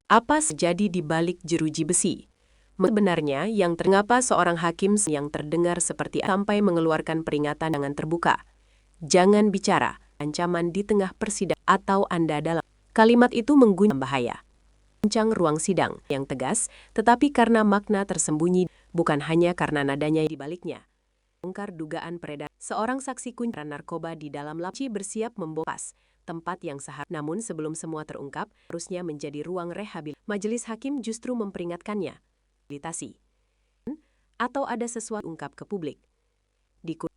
Apa terjadi di balik jeruji besi? Sebenarnya, mengapa seorang hakim yang terdengar seperti sampai mengeluarkan peringatan dengan terbuka. Jangan bicara, ancaman di tengah persidangan atau Anda dalam. Kalimat itu mengguncang bahaya. Guncang ruang sidang yang tegas, tetapi karena makna tersembunyi, bukan hanya karena nadanya di baliknya. Bongkar dugaan peredaran. Seorang saksi kunci narkoba di dalam laci bersiap membongkar tempat yang seharusnya. Namun sebelum semua terungkap, harusnya menjadi ruang rehabilitasi. Majelis hakim justru memperingatkannya. Rehabilitasi. Atau ada sesuatu ungkap ke publik.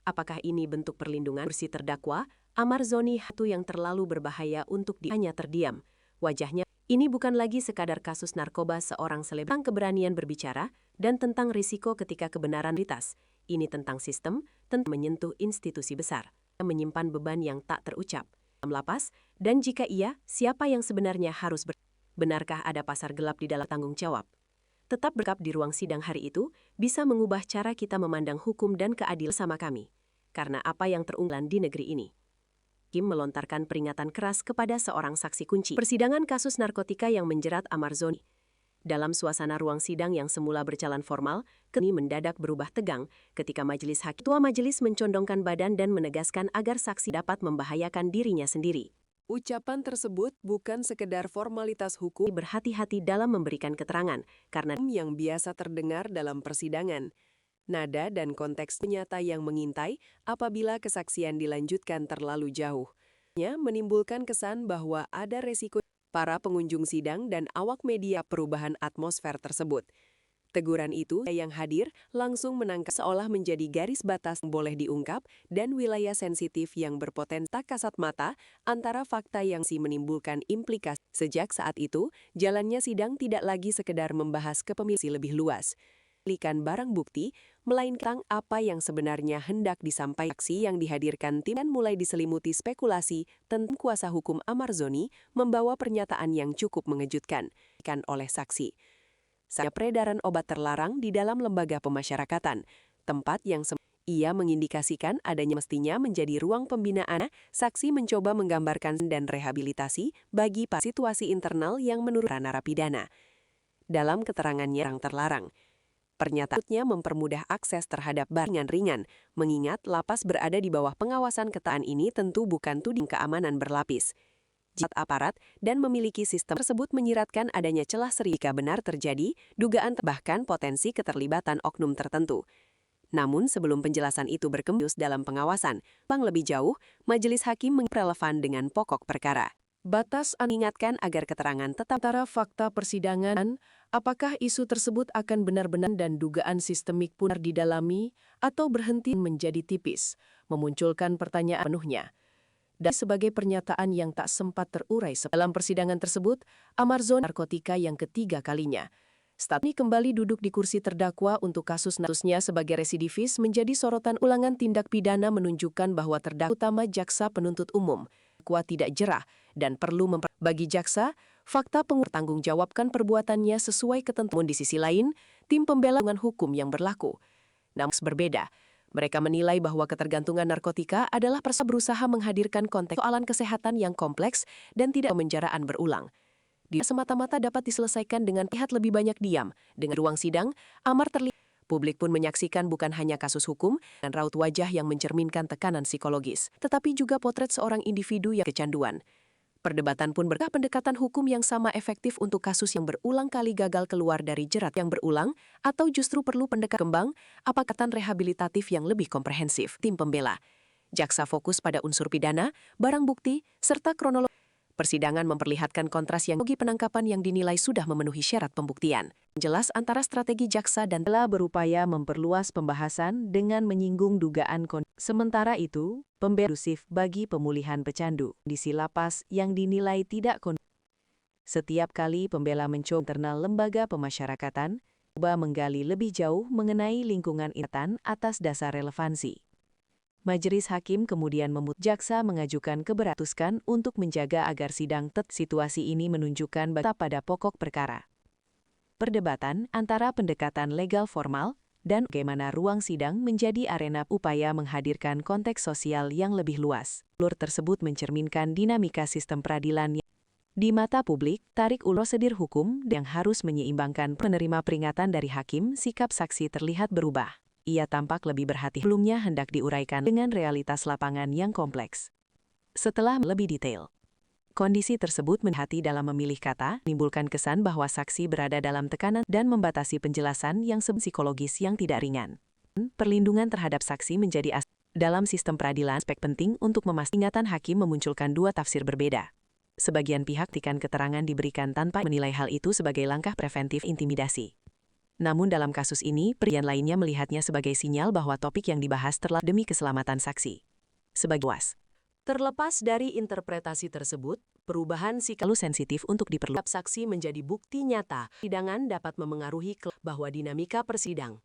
Apakah ini bentuk perlindungan kursi terdakwa? Amar Zoni itu yang terlalu berbahaya untuk hanya terdiam. Wajahnya, ini bukan lagi sekadar kasus narkoba seorang selebgram tentang keberanian berbicara dan tentang risiko ketika kebenaran lintas. Ini tentang sistem, tentang menyentuh institusi besar, menyimpan beban yang tak terucap dalam lapas, dan jika iya, siapa yang sebenarnya harus benarkah ada pasar gelap di dalam tanggung jawab? Tetap berkap di ruang sidang hari itu bisa mengubah cara kita memandang hukum dan keadilan sama kami. Karena apa yang terungkap di negeri ini. Hakim melontarkan peringatan keras kepada seorang saksi kunci. Persidangan kasus narkotika yang menjerat Amar Zoni. Dalam suasana ruang sidang yang semula berjalan formal, kini mendadak berubah tegang ketika majelis hakim. Ketua majelis mencondongkan badan dan menegaskan agar saksi dapat membahayakan dirinya sendiri. Ucapan tersebut bukan sekedar formalitas hukum. Berhati-hati dalam memberikan keterangan, karena yang biasa terdengar dalam persidangan. Nada dan konteks nyata yang mengintai apabila kesaksian dilanjutkan terlalu jauh. Menimbulkan kesan bahwa ada resiko para pengunjung sidang dan awak media perubahan atmosfer tersebut. Teguran itu yang hadir langsung menangkap seolah menjadi garis batas yang boleh diungkap dan wilayah sensitif yang berpotensi tak kasat mata antara fakta yang menimbulkan implikasi. Sejak saat itu, jalannya sidang tidak lagi sekedar membahas kepemilikan lebih luas. Barang bukti, melainkan apa yang sebenarnya hendak disampaikan. Aksi yang dihadirkan tim dan mulai diselimuti spekulasi tentang kuasa hukum Amar Zoni membawa pernyataan yang cukup mengejutkan oleh saksi. Peredaran obat terlarang di dalam lembaga pemasyarakatan, tempat yang ia mengindikasikan adanya mestinya menjadi ruang pembinaan. Saksi mencoba menggambarkan dan rehabilitasi bagi situasi internal yang menurut narapidana. Dalam keterangannya yang terlarang, pernyataannya mempermudah akses terhadap barang ringan, mengingat lapas berada di bawah pengawasan ketat ini tentu bukan tuding keamanan berlapis. Jika aparat dan memiliki sistem tersebut menyiratkan adanya celah jika benar terjadi, dugaan bahkan potensi keterlibatan oknum tertentu. Namun sebelum penjelasan itu berkembang dalam pengawasan, lebih jauh, majelis hakim relevan dengan pokok perkara. Batas mengingatkan agar keterangan tetap antara fakta persidangan, apakah isu tersebut akan benar-benar dan dugaan sistemik pun didalami atau berhenti menjadi tipis, memunculkan pertanyaan penuhnya. Dan sebagai pernyataan yang tak sempat terurai dalam persidangan tersebut, Amar Zoni narkotika yang ketiga kalinya. Saat ini kembali duduk di kursi terdakwa untuk kasusnya sebagai residivis menjadi sorotan. Ulangan tindak pidana menunjukkan bahwa terdakwa utama jaksa penuntut umum kuat tidak jerah dan perlu bagi jaksa fakta mempertanggungjawabkan perbuatannya sesuai ketentuan. Di sisi lain, tim pembela hukum yang berlaku. Namun berbeda, mereka menilai bahwa ketergantungan narkotika adalah berusaha menghadirkan konteks soalan kesehatan yang kompleks dan tidak pemenjaraan berulang. Dia semata-mata dapat diselesaikan dengan lihat lebih banyak diam. Dengan ruang sidang, Amar terlihat. Publik pun menyaksikan bukan hanya kasus hukum dan raut wajah yang mencerminkan tekanan psikologis, tetapi juga potret seorang individu yang kecanduan. Perdebatan pun berkah pendekatan hukum yang sama efektif untuk kasus yang berulang kali gagal keluar dari jerat yang berulang, atau justru perlu pendekatan kembang, apakah rehabilitatif yang lebih komprehensif. Tim pembela, jaksa fokus pada unsur pidana, barang bukti, serta kronologi. Persidangan memperlihatkan kontras yang bagi penangkapan yang dinilai sudah memenuhi syarat pembuktian. Jelas antara strategi jaksa dan telah berupaya memperluas pembahasan dengan menyinggung dugaan sementara itu, pembedusif bagi pemulihan pecandu di lapas yang dinilai tidak Setiap kali pembela mencoba internal lembaga pemasyarakatan, coba menggali lebih jauh mengenai lingkungan intan atas dasar relevansi. Majelis hakim kemudian jaksa mengajukan keberatan untuk menjaga agar sidang situasi ini menunjukkan pada pokok perkara. Perdebatan antara pendekatan legal formal dan bagaimana ruang sidang menjadi arena upaya menghadirkan konteks sosial yang lebih luas. Alur tersebut mencerminkan dinamika sistem peradilan Di mata publik, tarik ulur prosedur hukum yang harus menyeimbangkan penerima peringatan dari hakim, sikap saksi terlihat berubah. Ia tampak lebih berhati-hati, sebelumnya hendak diuraikan dengan realitas lapangan yang kompleks. Setelah lebih detail, kondisi tersebut menhati dalam memilih kata, menimbulkan kesan bahwa saksi berada dalam tekanan dan membatasi penjelasan yang psikologis yang tidak ringan. Perlindungan terhadap saksi menjadi dalam sistem peradilan aspek penting untuk memastikan ingatan hakim memunculkan dua tafsir berbeda. Sebagian pihak tikan keterangan diberikan tanpa menilai hal itu sebagai langkah preventif intimidasi. Namun dalam kasus ini, pihak lainnya melihatnya sebagai sinyal bahwa topik yang dibahas terlalu demi keselamatan saksi. Sebagai luas. Terlepas dari interpretasi tersebut, perubahan sikap Lalu sensitif untuk diperlukan. saksi menjadi bukti nyata. Persidangan dapat memengaruhi bahwa dinamika persidang.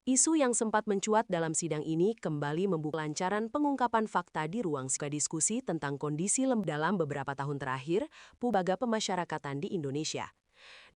Isu yang sempat mencuat dalam sidang ini kembali membuka lancaran pengungkapan fakta di ruang diskusi tentang kondisi dalam beberapa tahun terakhir, lembaga pemasyarakatan di Indonesia.